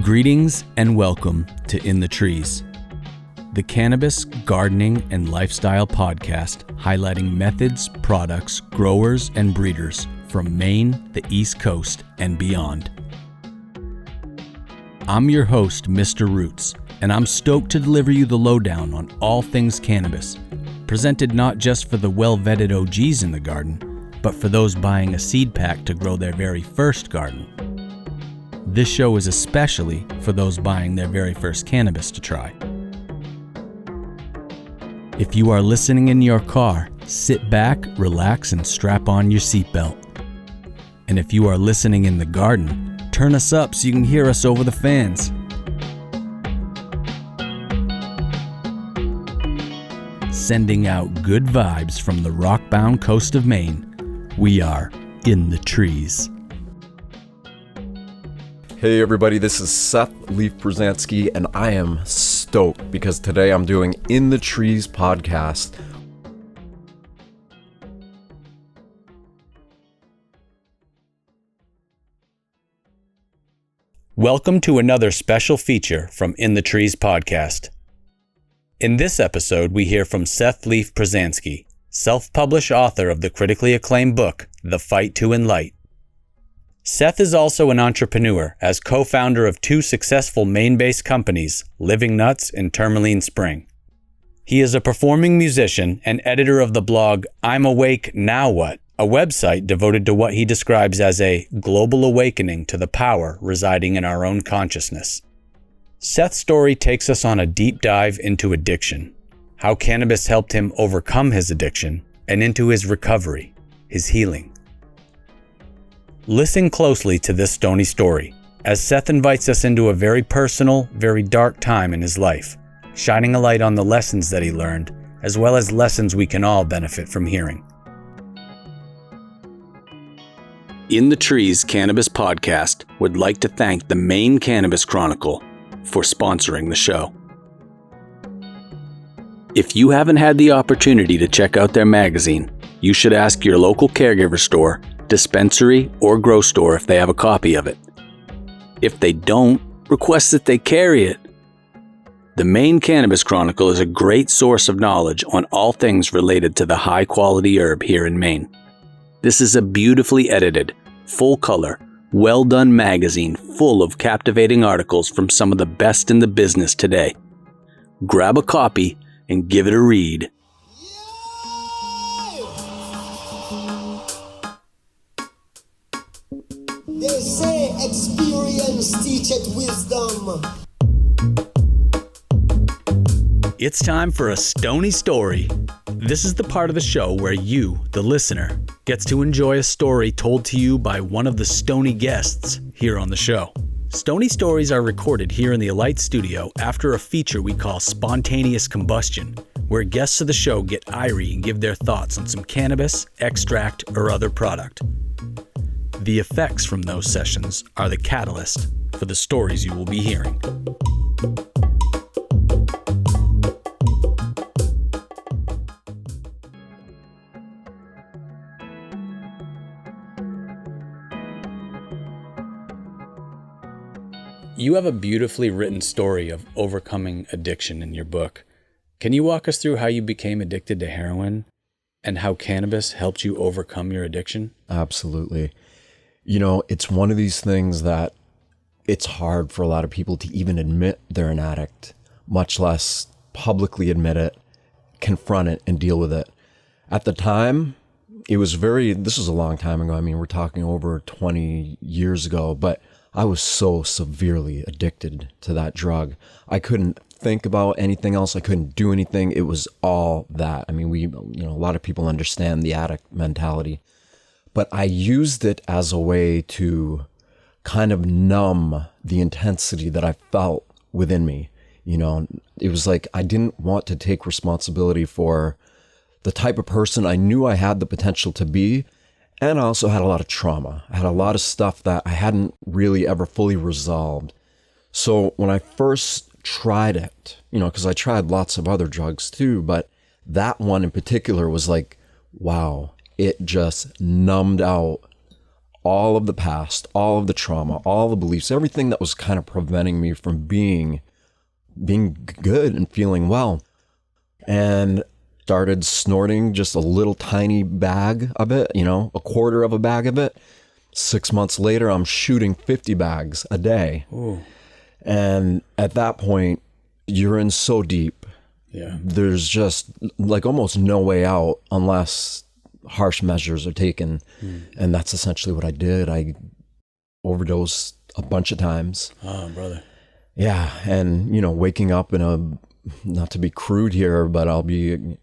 Greetings and welcome to In the Trees, the cannabis, gardening, and lifestyle podcast highlighting methods, products, growers, and breeders from Maine, the East Coast, and beyond. I'm your host, Mr. Roots, and I'm stoked to deliver you the lowdown on all things cannabis, presented not just for the well-vetted OGs in the garden, but for those buying a seed pack to grow their very first garden. This show is especially for those buying their very first cannabis to try. If you are listening in your car, sit back, relax, and strap on your seatbelt. And if you are listening in the garden, turn us up so you can hear us over the fans. Sending out good vibes from the rock-bound coast of Maine, we are In the Trees. Hey everybody, this is Seth Leaf Pruzansky, and I am stoked because today I'm doing In the Trees podcast. Welcome to another special feature from In the Trees podcast. In this episode, we hear from Seth Leaf Pruzansky, self-published author of the critically acclaimed book, The Fight to Enlight. Seth is also an entrepreneur as co-founder of two successful Maine-based companies, Living Nutz and Tourmaline Spring. He is a performing musician and editor of the blog I'm Awake Now What, a website devoted to what he describes as a global awakening to the power residing in our own consciousness. Seth's story takes us on a deep dive into addiction, how cannabis helped him overcome his addiction, and into his recovery, his healing. Listen closely to this Stoney story, as Seth invites us into a very personal, very dark time in his life, shining a light on the lessons that he learned, as well as lessons we can all benefit from hearing. In the Trees Cannabis Podcast would like to thank the Maine Cannabis Chronicle for sponsoring the show. If you haven't had the opportunity to check out their magazine, you should ask your local caregiver store, dispensary, or grow store if they have a copy of it. If they don't, request that they carry it. The Maine Cannabis Chronicle is a great source of knowledge on all things related to the high-quality herb here in Maine. This is a beautifully edited, full-color, well-done magazine full of captivating articles from some of the best in the business today. Grab a copy and give it a read. They say experience teacheth wisdom. It's time for a Stoney story. This is the part of the show where you, the listener, gets to enjoy a story told to you by one of the Stoney guests here on the show. Stoney stories are recorded here in the Enlight studio after a feature we call Spontaneous Combustion, where guests of the show get irie and give their thoughts on some cannabis, extract, or other product. The effects from those sessions are the catalyst for the stories you will be hearing. You have a beautifully written story of overcoming addiction in your book. Can you walk us through how you became addicted to heroin and how cannabis helped you overcome your addiction? Absolutely. You know, it's one of these things that it's hard for a lot of people to even admit they're an addict, much less publicly admit it, confront it, and deal with it. At the time, this was a long time ago. I mean, we're talking over 20 years ago, but I was so severely addicted to that drug. I couldn't think about anything else. I couldn't do anything. It was all that. I mean, a lot of people understand the addict mentality. But I used it as a way to kind of numb the intensity that I felt within me. You know, it was like I didn't want to take responsibility for the type of person I knew I had the potential to be. And I also had a lot of trauma. I had a lot of stuff that I hadn't really ever fully resolved. So when I first tried it, because I tried lots of other drugs too, but that one in particular was like, wow, it just numbed out all of the past, all of the trauma, all the beliefs, everything that was kind of preventing me from being good and feeling well. And started snorting just a little tiny bag of it, a quarter of a bag of it. 6 months later, I'm shooting 50 bags a day. Ooh. And at that point, you're in so deep. Yeah. There's just like almost no way out unless harsh measures are taken. And that's essentially what I did. I overdosed a bunch of times. Oh, brother. Yeah. And, waking up not to be crude here, but I'll be,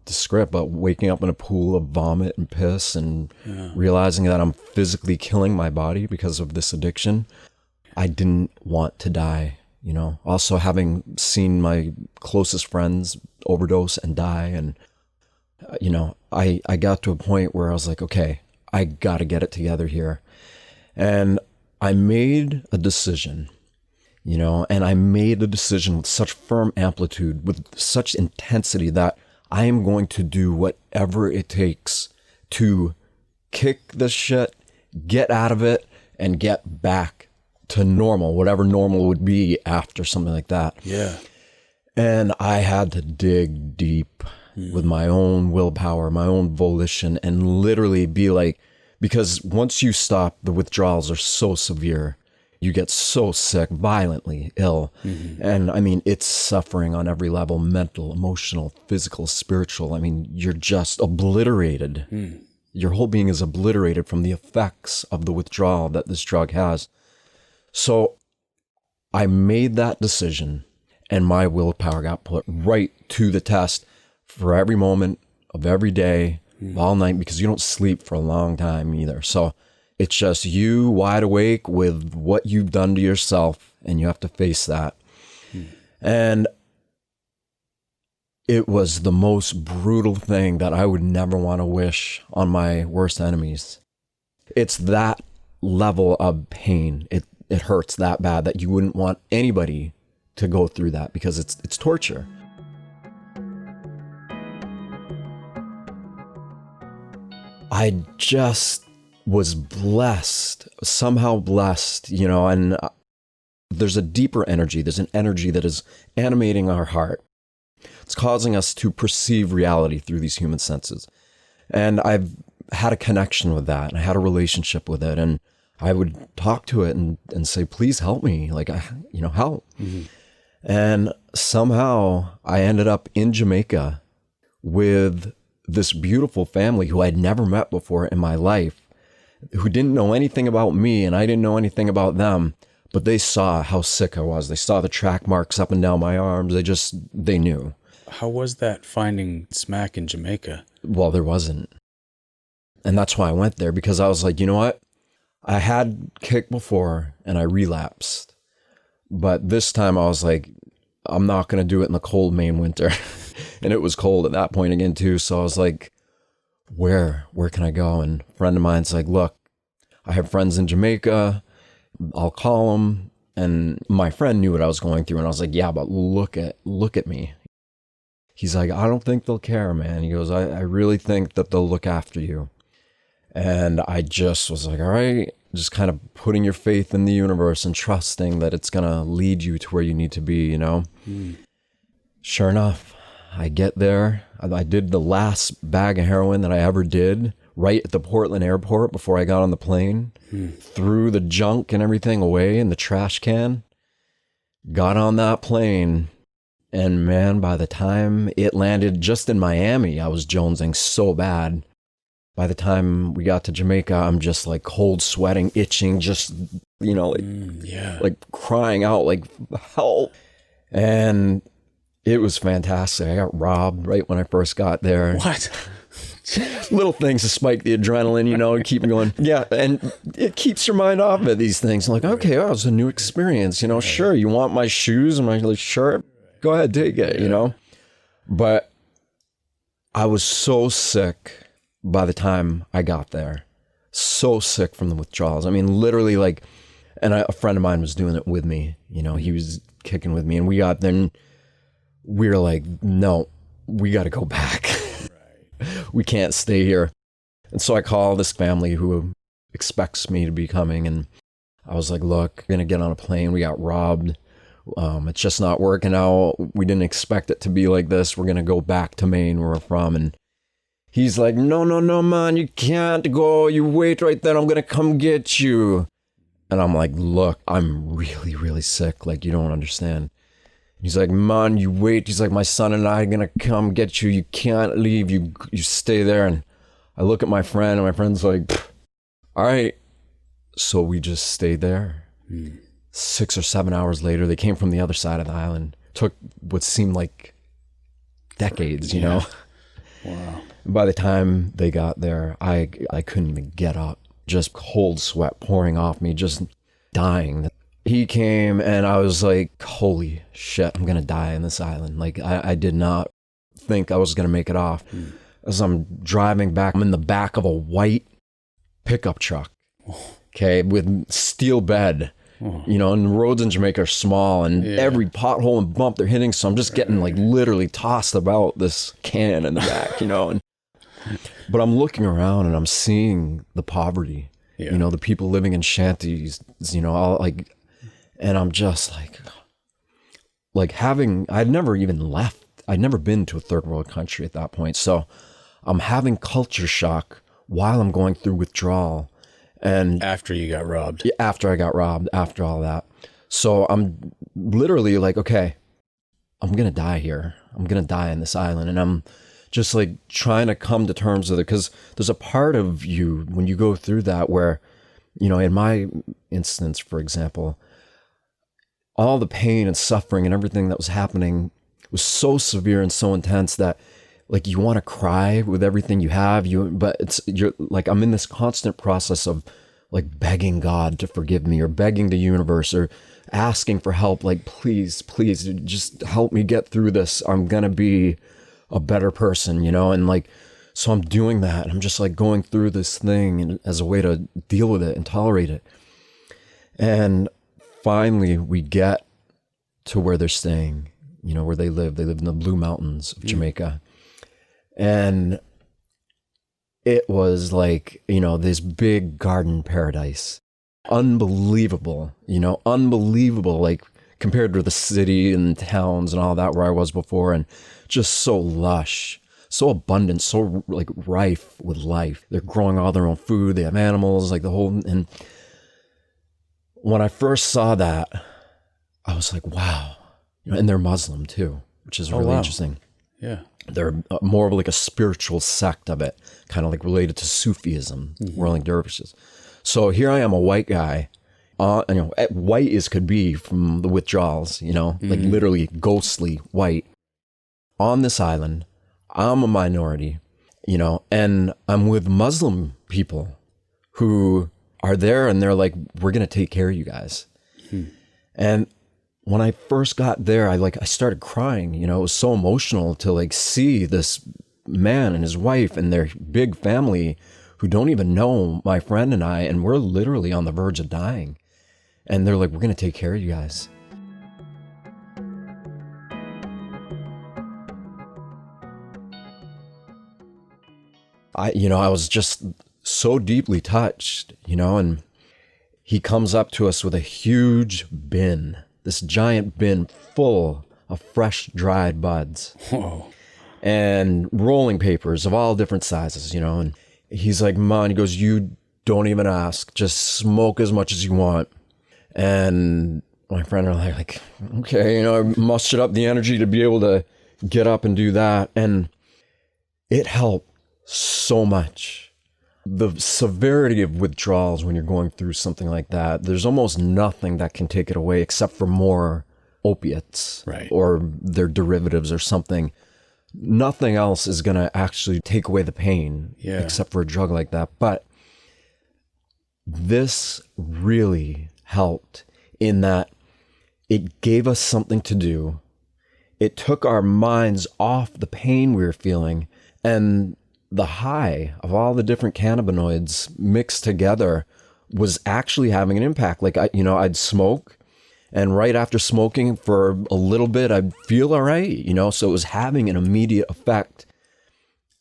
descript, but waking up in a pool of vomit and piss and realizing that I'm physically killing my body because of this addiction. I didn't want to die, Also having seen my closest friends overdose and die, and I got to a point where I was like, okay, I got to get it together here. And I made a decision, and I made a decision with such firm amplitude, with such intensity, that I am going to do whatever it takes to kick this shit, get out of it, and get back to normal, whatever normal would be after something like that. Yeah. And I had to dig deep with my own willpower, my own volition, and literally be like, because once you stop, the withdrawals are so severe. You get so sick, violently ill. And I mean, it's suffering on every level, mental, emotional, physical, spiritual. I mean, you're just obliterated. Your whole being is obliterated from the effects of the withdrawal that this drug has. So I made that decision, and my willpower got put right to the test for every moment of every day, all night, because you don't sleep for a long time either. So it's just you wide awake with what you've done to yourself, and you have to face that. And it was the most brutal thing that I would never want to wish on my worst enemies. It's that level of pain. It hurts that bad that you wouldn't want anybody to go through that, because it's torture. I just was somehow blessed, and there's a deeper energy. There's an energy that is animating our heart. It's causing us to perceive reality through these human senses. And I've had a connection with that, and I had a relationship with it, and I would talk to it and say, please help me, like, help. And somehow I ended up in Jamaica with this beautiful family who I'd never met before in my life, who didn't know anything about me, and I didn't know anything about them, but they saw how sick I was. They saw the track marks up and down my arms. They knew. How was that finding smack in Jamaica? Well, there wasn't. And that's why I went there, because I was like, you know what? I had kick before and I relapsed. But this time I was like, I'm not going to do it in the cold Maine winter. And it was cold at that point again too. So I was like, where can I go? And a friend of mine's like, look, I have friends in Jamaica. I'll call them. And my friend knew what I was going through. And I was like, yeah, but look at me. He's like, I don't think they'll care, man. He goes, I really think that they'll look after you. And I just was like, all right, just kind of putting your faith in the universe and trusting that it's going to lead you to where you need to be, Sure enough, I get there. I did the last bag of heroin that I ever did right at the Portland airport before I got on the plane. Threw the junk and everything away in the trash can. Got on that plane. And man, by the time it landed just in Miami, I was jonesing so bad. By the time we got to Jamaica, I'm just like cold sweating, itching, just, like crying out, like, help. And it was fantastic. I got robbed right when I first got there. What? Little things to spike the adrenaline, and keep going. Yeah, and it keeps your mind off of these things. I'm like, okay, well, it's a new experience. Sure, you want my shoes and my shirt? Go ahead, take it, But I was so sick by the time I got there. So sick from the withdrawals. I mean, literally, like, and a friend of mine was doing it with me. He was kicking with me, and we got there, and we were like, no, we got to go back. We can't stay here. And so I call this family who expects me to be coming. And I was like, look, we're going to get on a plane. We got robbed. It's just not working out. We didn't expect it to be like this. We're going to go back to Maine where we're from. And he's like, no, man, you can't go. You wait right there. I'm going to come get you. And I'm like, look, I'm really, really sick. Like, you don't understand. He's like, man, you wait. He's like, my son and I are going to come get you. You can't leave. You stay there. And I look at my friend, and my friend's like, all right. So we just stayed there. 6 or 7 hours later, they came from the other side of the island. Took what seemed like decades, you know? Wow. By the time they got there, I couldn't even get up. Just cold sweat pouring off me, just dying. He came and I was like, holy shit, I'm going to die on this island. Like, I did not think I was going to make it off. As I'm driving back, I'm in the back of a white pickup truck, okay, with steel bed. You know, and the roads in Jamaica are small, and every pothole and bump they're hitting. So I'm just getting like literally tossed about this can in the back, you know. And but I'm looking around and I'm seeing the poverty, you know, the people living in shanties, you know, all like, and I'm just like I'd never even left. I'd never been to a third world country at that point. So I'm having culture shock while I'm going through withdrawal. And after you got robbed. After I got robbed, after all that. So I'm literally like, okay, I'm going to die here. I'm going to die on this island. And I'm just like trying to come to terms with it, because there's a part of you when you go through that where, you know, in my instance, for example, all the pain and suffering and everything that was happening was so severe and so intense that like you want to cry with everything you have, but you're like, I'm in this constant process of like begging God to forgive me, or begging the universe, or asking for help. Like, please, just help me get through this. I'm going to be a better person, you know? And like, so I'm doing that. And I'm just like going through this thing as a way to deal with it and tolerate it. And finally we get to where they're staying, you know, where they live. They live in the Blue Mountains of Jamaica. And it was like, you know, this big garden paradise. Unbelievable, you know, unbelievable, like compared to the city and towns and all that where I was before. And just so lush, so abundant, so like rife with life. They're growing all their own food. They have animals, like the whole. And when I first saw that, I was like, wow. You know, and they're Muslim too, which is really interesting. Yeah. They're more of like a spiritual sect of it, kind of like related to Sufism, whirling dervishes. So here I am, a white guy, you know, white as could be from the Withdrawals, you know, like literally ghostly white on this island. I'm a minority, you know, and I'm with Muslim people who are there, and they're like, we're going to take care of you guys. And when I first got there, I started crying, you know. It was so emotional to like see this man and his wife and their big family who don't even know my friend and I, and we're literally on the verge of dying. And they're like, we're going to take care of you guys. I was just so deeply touched, you know, and he comes up to us with a huge bin, this giant bin full of fresh dried buds. Whoa. And rolling papers of all different sizes, you know. And he's like, man, he goes, you don't even ask, just smoke as much as you want. And my friend and I are like, okay, you know, I mustered up the energy to be able to get up and do that. And it helped so much. The severity of withdrawals when you're going through something like that, there's almost nothing that can take it away except for more opiates, right, or their derivatives or something. Nothing else is going to actually take away the pain, except for a drug like that. But this really helped in that it gave us something to do. It took our minds off the pain we were feeling, and the high of all the different cannabinoids mixed together was actually having an impact. Like I'd smoke, and right after smoking for a little bit, I'd feel all right, you know? So it was having an immediate effect,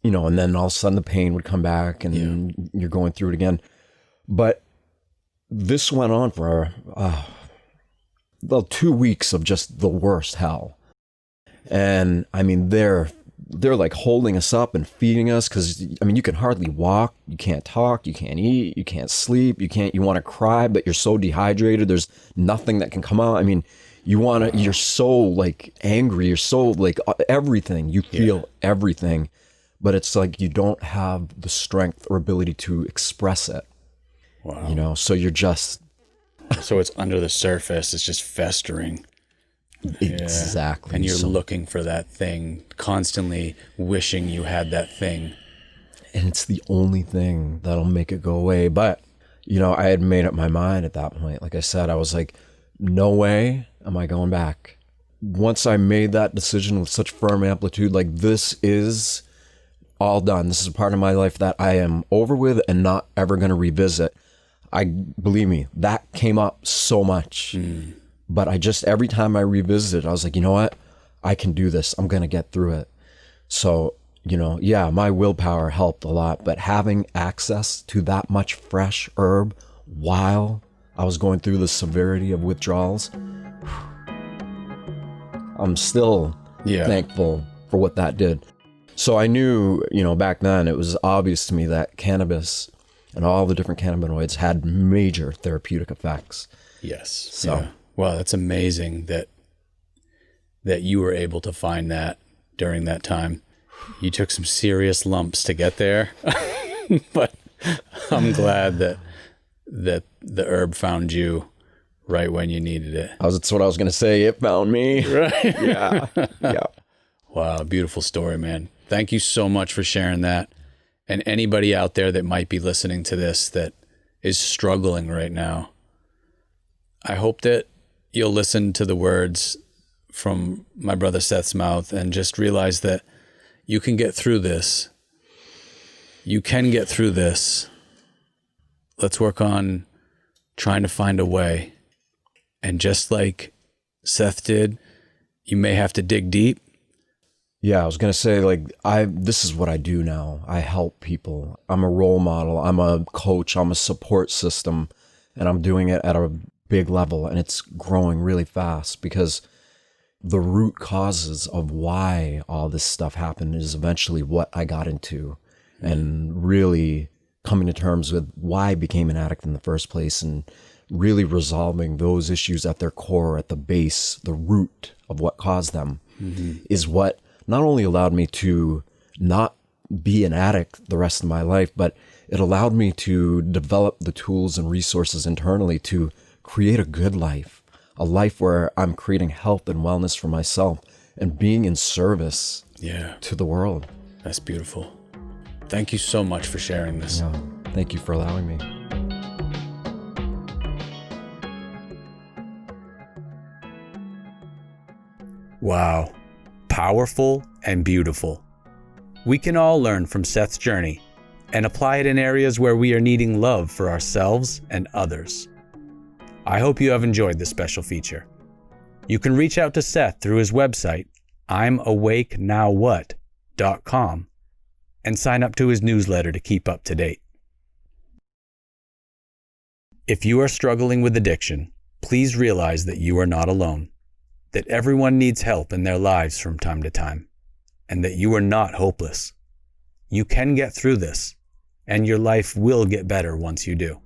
you know, and then all of a sudden the pain would come back and you're going through it again. But this went on for about 2 weeks of just the worst hell. And I mean, they're like holding us up and feeding us, because I mean, you can hardly walk, you can't talk, you can't eat, you can't sleep, you want to cry, but you're so dehydrated, there's nothing that can come out. I mean, you're so like angry, you're so like everything, you feel everything, but it's like you don't have the strength or ability to express it. Wow. You know, so you're just... So it's under the surface, it's just festering. Exactly. Yeah. And you're looking for that thing, constantly wishing you had that thing. And it's the only thing that'll make it go away. But, you know, I had made up my mind at that point. Like I said, I was like, no way am I going back. Once I made that decision with such firm amplitude, like, this is all done. This is a part of my life that I am over with and not ever going to revisit. Believe me, that came up so much. But every time I revisited, I was like, you know what? I can do this. I'm going to get through it. So, you know, yeah, my willpower helped a lot, but having access to that much fresh herb while I was going through the severity of withdrawals, I'm still thankful for what that did. So I knew, you know, back then it was obvious to me that cannabis and all the different cannabinoids had major therapeutic effects. Yes. So. Yeah. Wow, that's amazing that you were able to find that during that time. You took some serious lumps to get there, but I'm glad that the herb found you right when you needed it. That's what I was going to say. It found me. Right. Yeah. Yeah. Wow, beautiful story, man. Thank you so much for sharing that. And anybody out there that might be listening to this that is struggling right now, I hope that you'll listen to the words from my brother Seth's mouth and just realize that you can get through this. You can get through this. Let's work on trying to find a way. And just like Seth did, you may have to dig deep. Yeah, I was going to say, like, this is what I do now. I help people. I'm a role model. I'm a coach. I'm a support system. And I'm doing it at a big level, and it's growing really fast, because the root causes of why all this stuff happened is eventually what I got into, and really coming to terms with why I became an addict in the first place, and really resolving those issues at their core, at the base, the root of what caused them, is what not only allowed me to not be an addict the rest of my life, but it allowed me to develop the tools and resources internally to create a good life, a life where I'm creating health and wellness for myself and being in service to the world. That's beautiful. Thank you so much for sharing this. Yeah, thank you for allowing me. Wow. Powerful and beautiful. We can all learn from Seth's journey and apply it in areas where we are needing love for ourselves and others. I hope you have enjoyed this special feature. You can reach out to Seth through his website, I'mAwakeNowWhat.com, and sign up to his newsletter to keep up to date. If you are struggling with addiction, please realize that you are not alone, that everyone needs help in their lives from time to time, and that you are not hopeless. You can get through this, and your life will get better once you do.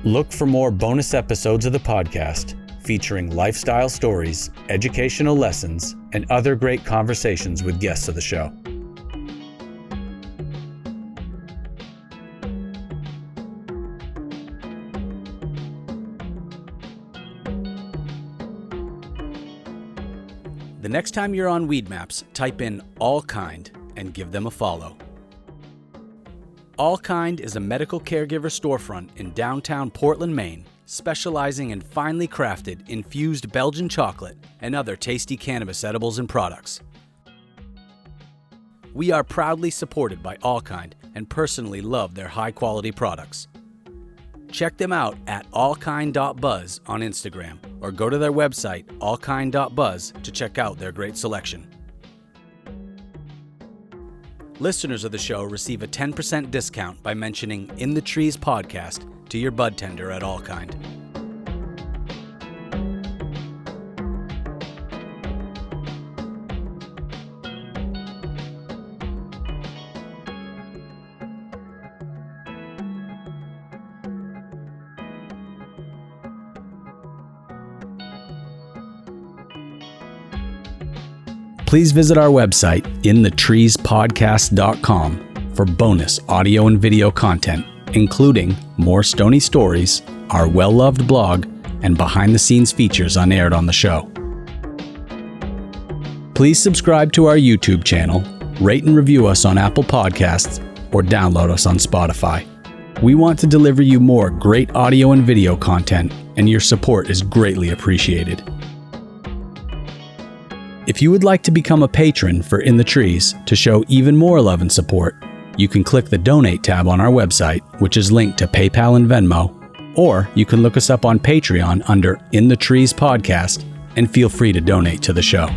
Look for more bonus episodes of the podcast featuring lifestyle stories, educational lessons, and other great conversations with guests of the show. The next time you're on Weed Maps, type in Allkind and give them a follow. Allkind is a medical caregiver storefront in downtown Portland, Maine, specializing in finely crafted infused Belgian chocolate and other tasty cannabis edibles and products. We are proudly supported by Allkind and personally love their high-quality products. Check them out at allkind.buzz on Instagram or go to their website, allkind.buzz, to check out their great selection. Listeners of the show receive a 10% discount by mentioning In the Trees Podcast to your bud tender at All Kind. Please visit our website, inthetreespodcast.com, for bonus audio and video content, including more Stoney stories, our well-loved blog, and behind-the-scenes features unaired on the show. Please subscribe to our YouTube channel, rate and review us on Apple Podcasts, or download us on Spotify. We want to deliver you more great audio and video content, and your support is greatly appreciated. If you would like to become a patron for In the Trees to show even more love and support, you can click the Donate tab on our website, which is linked to PayPal and Venmo, or you can look us up on Patreon under In the Trees Podcast and feel free to donate to the show.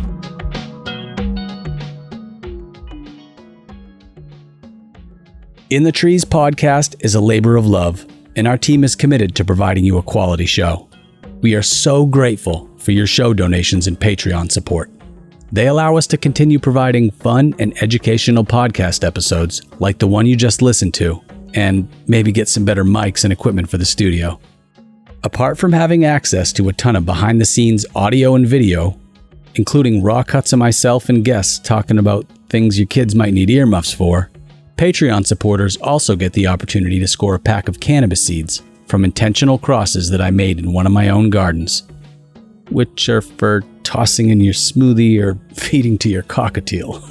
In the Trees Podcast is a labor of love, and our team is committed to providing you a quality show. We are so grateful for your show donations and Patreon support. They allow us to continue providing fun and educational podcast episodes like the one you just listened to, and maybe get some better mics and equipment for the studio. Apart from having access to a ton of behind-the-scenes audio and video, including raw cuts of myself and guests talking about things your kids might need earmuffs for, Patreon supporters also get the opportunity to score a pack of cannabis seeds from intentional crosses that I made in one of my own gardens, which are for tossing in your smoothie or feeding to your cockatiel.